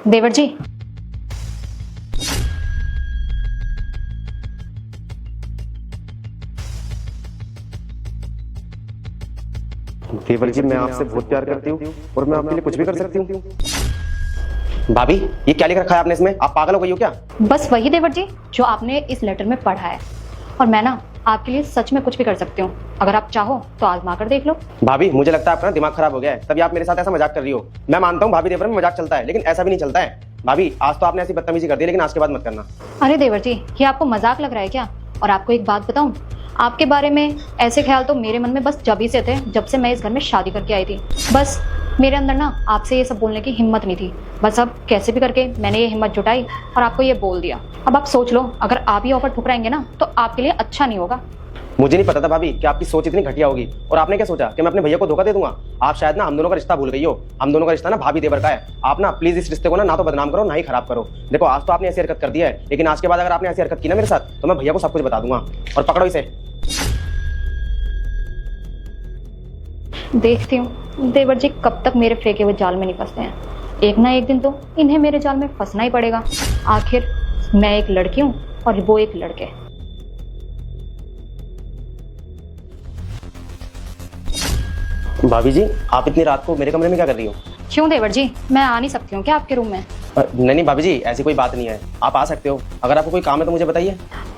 देवर जी, देवर जी, मैं आपसे बहुत प्यार करती हूँ और मैं आपके लिए कुछ भी कर सकती हूँ। भाभी, ये क्या लिख रखा है आपने इसमें? आप पागल हो गई हो क्या? बस वही देवर जी जो आपने इस लेटर में पढ़ा है। और मैं ना आपके लिए सच में कुछ भी कर सकती हूँ। अगर आप चाहो तो आजमा कर देख लो। भाभी, मुझे लगता है आपका ना दिमाग खराब हो गया है, तभी आप मेरे साथ ऐसा मजाक कर रही हो। मैं मानता हूँ भाभी देवर में मजाक चलता है, लेकिन ऐसा भी नहीं चलता है। भाभी, आज तो आपने ऐसी बदतमीजी कर दी, लेकिन आज के बाद मत करना। अरे देवर जी, ये आपको मजाक लग रहा है क्या? और आपको एक बात बताऊं, आपके बारे में ऐसे ख्याल तो मेरे मन में बस जब ही से थे जब से मैं इस घर में शादी करके आई थी। बस मेरे अंदर ना आपसे ये सब बोलने की हिम्मत नहीं थी। बस अब कैसे भी करके मैंने ये हिम्मत जुटाई और आपको ये बोल दिया। अब आप सोच लो, अगर आप ये ऑफर ठुकराएंगे ना तो आपके लिए अच्छा नहीं होगा। मुझे नहीं पता था भाभी कि आपकी सोच इतनी घटिया होगी। और आपने क्या सोचा कि मैं अपने भैया को धोखा दे दूंगा? आप शायद ना हम दोनों का रिश्ता भूल गई हो। हम दोनों का रिश्ता ना भाभी देवर का है। आप ना प्लीज इस रिश्ते को ना तो बदनाम करो, ना ही खराब करो। देखो, आज तो आपने ऐसी हरकत कर दिया है, लेकिन आज के बाद अगर आपने ऐसी हरकत की ना मेरे साथ, तो मैं भैया को सब कुछ बता दूंगा। और पकड़ो इसे। देखती हूँ देवर जी कब तक मेरे फेंके हुए जाल में नहीं फंसते हैं। एक ना एक दिन तो इन्हें मेरे जाल में फंसना ही पड़ेगा। आखिर मैं एक लड़की हूँ और वो एक लड़के। भाभी जी, आप इतनी रात को मेरे कमरे में क्या कर रही हो? क्यों देवर जी, मैं आ नहीं सकती हूँ क्या आपके रूम में? नहीं नहीं भाभी जी, ऐसी कोई बात नहीं है, आप आ सकते हो। अगर आपको कोई काम है तो मुझे बताइए।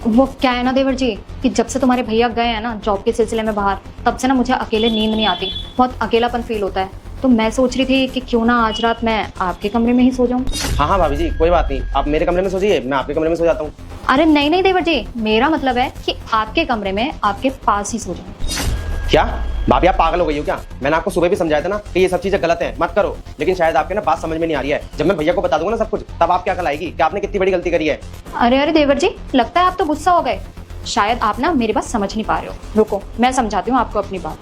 वो क्या है ना देवर जी कि जब से तुम्हारे भैया गए हैं ना जॉब के सिलसिले में बाहर, तब से ना मुझे अकेले नींद नहीं आती। बहुत अकेलापन फील होता है। तो मैं सोच रही थी कि क्यों ना आज रात मैं आपके कमरे में ही सो जाऊं। हाँ हाँ भाभी जी, कोई बात नहीं, आप मेरे कमरे में सो जाइए, मैं आपके कमरे में सो जाता हूँ। अरे नहीं नहीं देवर जी, मेरा मतलब है कि आपके कमरे में आपके पास ही सो जाऊं। क्या भाभी, आप पागल हो गई हो क्या? मैंने आपको सुबह भी समझाया था ना कि ये सब चीजें गलत हैं, मत करो। लेकिन शायद आपके ना बात समझ में नहीं आ रही है। जब मैं भैया को बता दूंगा ना सब कुछ, तब आप क्या अकल आएगी कि आपने कितनी बड़ी गलती करी है। अरे देवर जी, लगता है आप तो गुस्सा हो गए। शायद आप ना मेरी बात समझ नहीं पा रहे हो। रुको, मैं समझाती हूँ आपको अपनी बात।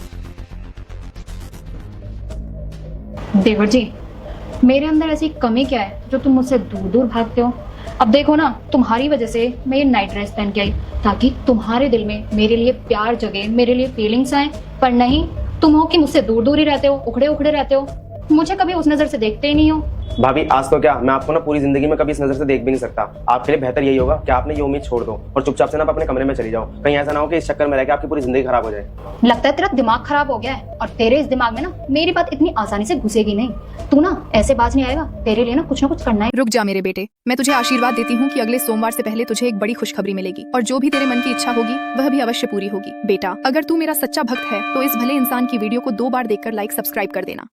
देवर जी, मेरे अंदर ऐसी कमी क्या है जो तुम मुझसे दूर दूर भागते हो? अब देखो ना, तुम्हारी वजह से मैं ये नाइट ड्रेस पहन के आई ताकि तुम्हारे दिल में मेरे लिए प्यार जगे, मेरे लिए फीलिंग्स आए। पर नहीं, तुम हो कि मुझसे दूर दूर ही रहते हो, उखड़े उखड़े रहते हो। मुझे कभी उस नजर से देखते ही नहीं हो। भाभी, आज तो क्या, मैं आपको ना पूरी जिंदगी में कभी इस नजर से देख भी नहीं सकता। आपके लिए बेहतर यही होगा कि आपने ये उम्मीद छोड़ दो और चुपचाप से ना अपने कमरे में चली जाओ। कहीं ऐसा ना हो कि इस चक्कर में रह के आपकी पूरी जिंदगी खराब हो जाए। लगता है तेरा दिमाग खराब हो गया है और तेरे इस दिमाग में ना मेरी बात इतनी आसानी से घुसेगी नहीं। तू ना ऐसे बाज नहीं आएगा। तेरे लिए ना कुछ करना है। रुक जा मेरे बेटे, मैं तुझे आशीर्वाद देती हूँ कि अगले सोमवार से पहले तुझे एक बड़ी खुशखबरी मिलेगी और जो भी तेरे मन की इच्छा होगी वह भी अवश्य पूरी होगी। बेटा, अगर तू मेरा सच्चा भक्त है तो इस भले इंसान की वीडियो को 2 बार देखकर लाइक सब्सक्राइब कर देना।